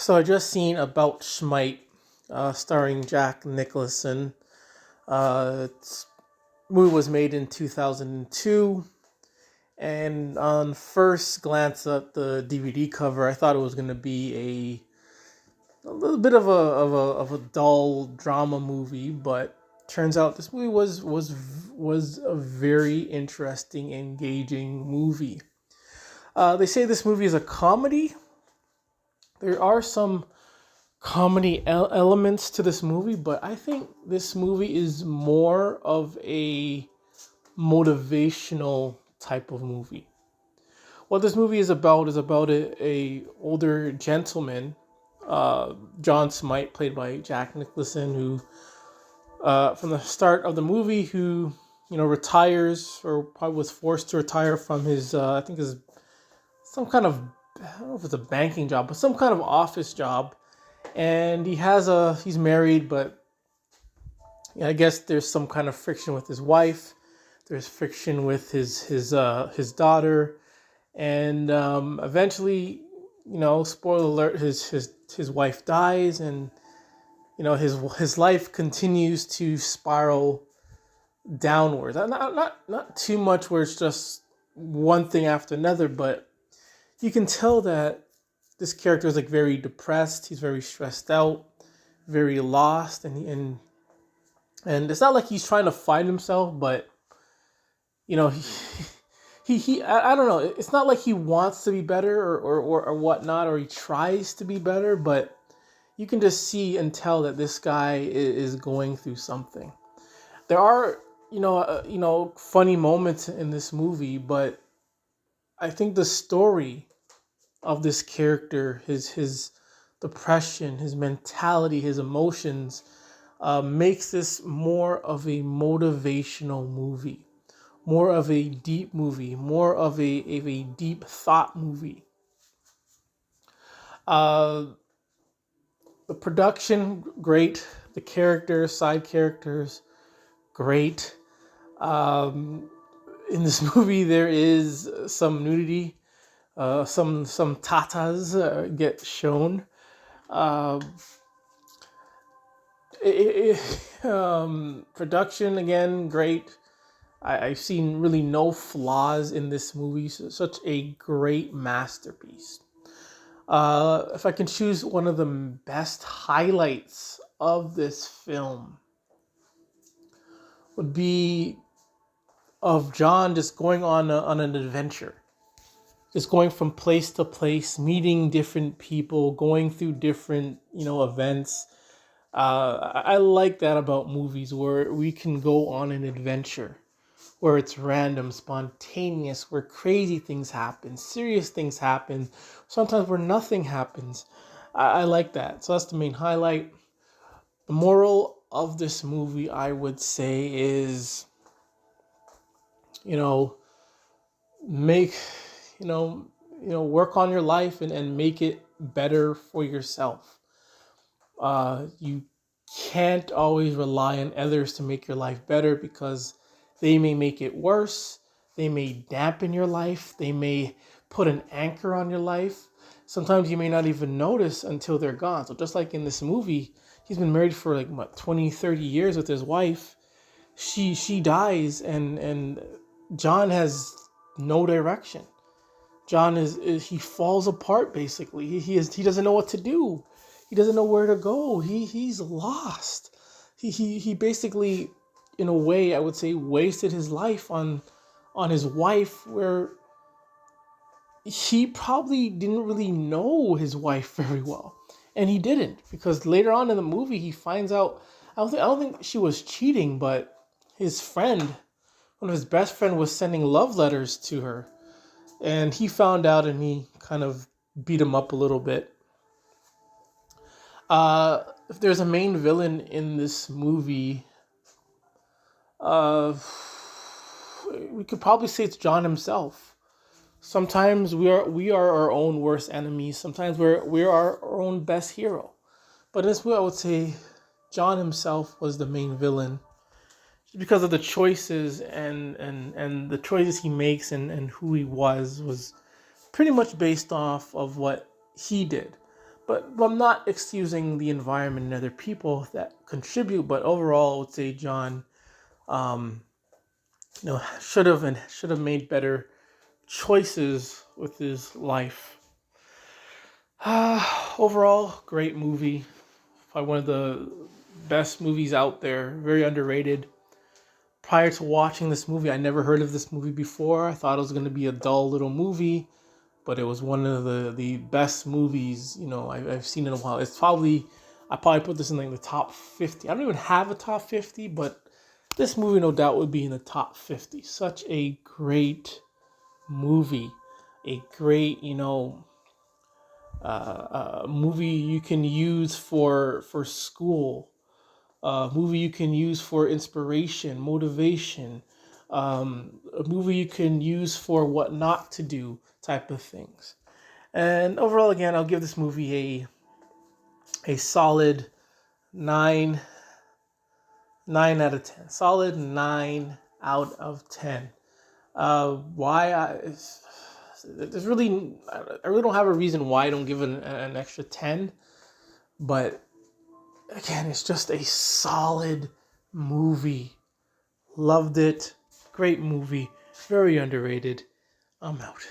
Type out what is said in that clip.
So I just seen About Schmidt, starring Jack Nicholson. Its movie was made in 2002, and on first glance at the DVD cover, I thought it was going to be a little bit of a dull drama movie, but turns out this movie was a very interesting, engaging movie. They say this movie is a comedy. There are some comedy elements to this movie, but I think this movie is more of a motivational type of movie. What this movie is about a older gentleman, John Smite, played by Jack Nicholson, who from the start of the movie, who retires, or probably was forced to retire from his I think his some kind of, I don't know if it's a banking job, but some kind of office job. And he's married, but I guess there's some kind of friction with his wife. There's friction with his daughter, and eventually, spoiler alert, his wife dies, and his life continues to spiral downwards. Not too much where it's just one thing after another, but you can tell that this character is like very depressed. He's very stressed out, very lost, and it's not like he's trying to find himself, but I don't know. It's not like he wants to be better or whatnot, or he tries to be better, but you can just see and tell that this guy is going through something. There are funny moments in this movie, but I think the story of this character, his depression, his mentality, his emotions, makes this more of a motivational movie, more of a deep movie, more of a deep thought movie. Uh, the production, great. The characters, side characters, great. In this movie, there is some nudity. Some tatas get shown. Uh, Production, again, great. I've seen really no flaws in this movie. Such a great masterpiece. If I can choose one of the best highlights of this film, would be of John just going on an adventure, just going from place to place, meeting different people, going through different events. I like that about movies, where we can go on an adventure, where it's random, spontaneous, where crazy things happen, serious things happen, sometimes where nothing happens. I like that. So that's the main highlight. The moral of this movie, I would say, is, make, work on your life and make it better for yourself. You can't always rely on others to make your life better, because they may make it worse. They may dampen your life. They may put an anchor on your life. Sometimes you may not even notice until they're gone. So just like in this movie, he's been married for 20, 30 years with his wife. She dies, and John has no direction. John he falls apart, basically. He doesn't know what to do. He doesn't know where to go. He's lost. He basically, in a way, I would say, wasted his life on his wife, where he probably didn't really know his wife very well. And he didn't, because later on in the movie he finds out, I don't think she was cheating, but his friend, one of his best friend, was sending love letters to her. And he found out, and he kind of beat him up a little bit. If there's a main villain in this movie, we could probably say it's John himself. Sometimes we are our own worst enemies. Sometimes we're our own best hero. But in this movie, I would say John himself was the main villain, because of the choices and the choices he makes, and who he was pretty much based off of what he did. But I'm not excusing the environment and other people that contribute. But overall, I would say John, um, should have made better choices with his life. Overall, great movie. Probably one of the best movies out there. Very underrated. Prior to watching this movie, I never heard of this movie before. I thought it was going to be a dull little movie, but it was one of the best movies I've seen in a while. I probably put this in like the top 50. I don't even have a top 50, but this movie no doubt would be in the top 50. Such a great movie, a great movie you can use for school, movie you can use for inspiration, motivation, a movie you can use for what not to do type of things. And overall, again, I'll give this movie a solid 9 9 out of 10. Solid 9 out of 10. Why there's really I really don't have a reason why I don't give it an extra 10, but again, it's just a solid movie. Loved it. Great movie. Very underrated. I'm out.